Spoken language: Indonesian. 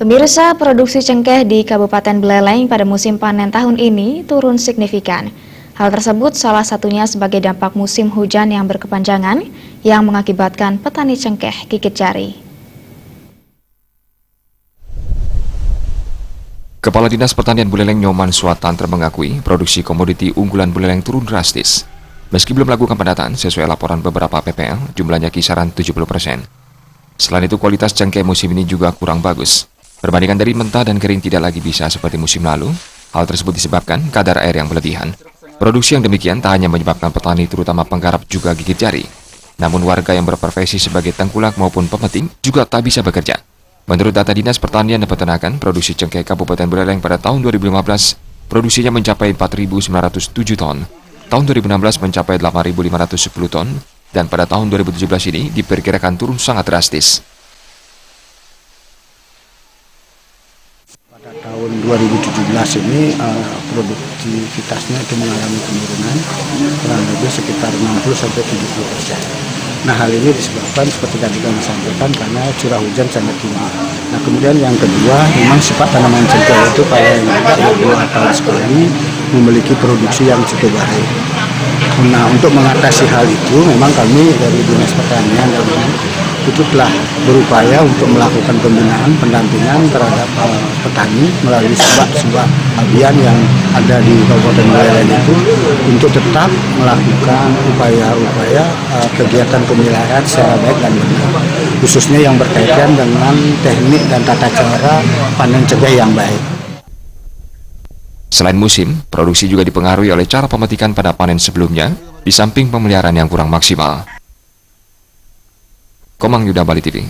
Pemirsa, produksi cengkeh di Kabupaten Buleleng pada musim panen tahun ini turun signifikan. Hal tersebut salah satunya sebagai dampak musim hujan yang berkepanjangan yang mengakibatkan petani cengkeh gigit jari. Kepala Dinas Pertanian Buleleng Nyoman Suatantra mengakui produksi komoditi unggulan Buleleng turun drastis. Meski belum melakukan pendataan sesuai laporan beberapa PPL, jumlahnya kisaran 70%. Selain itu, kualitas cengkeh musim ini juga kurang bagus. Perbandingan dari mentah dan kering tidak lagi bisa seperti musim lalu. Hal tersebut disebabkan kadar air yang berlebihan. Produksi yang demikian tak hanya menyebabkan petani terutama penggarap juga gigit jari. Namun warga yang berprofesi sebagai tengkulak maupun pemetik juga tak bisa bekerja. Menurut data Dinas Pertanian dan Peternakan, produksi cengkeh Kabupaten Buleleng pada tahun 2015 produksinya mencapai 4.907 ton. Tahun 2016 mencapai 8.510 ton dan pada tahun 2017 ini diperkirakan turun sangat drastis. Pada tahun 2017 ini produktivitasnya itu mengalami penurunan kurang lebih sekitar 60-70%. Nah, hal ini disebabkan seperti tadi kami sampaikan karena curah hujan sangat tinggi. Nah, kemudian yang kedua, memang sifat tanaman cengkeh itu paling tidak 2 tahun sekali memiliki produksi yang cukup baik. Nah, untuk mengatasi hal itu, memang kami dari Dinas Pertanian itu telah berupaya untuk melakukan pembinaan, pendampingan terhadap petani melalui sebuah abian yang ada di Kabupaten Buleleng itu untuk tetap melakukan upaya-upaya kegiatan pemeliharaan secara baik dan benar, khususnya yang berkaitan dengan teknik dan tata cara panen cengkeh yang baik. Selain musim, produksi juga dipengaruhi oleh cara pemetikan pada panen sebelumnya, di samping pemeliharaan yang kurang maksimal. Komang Yuda, Bali TV.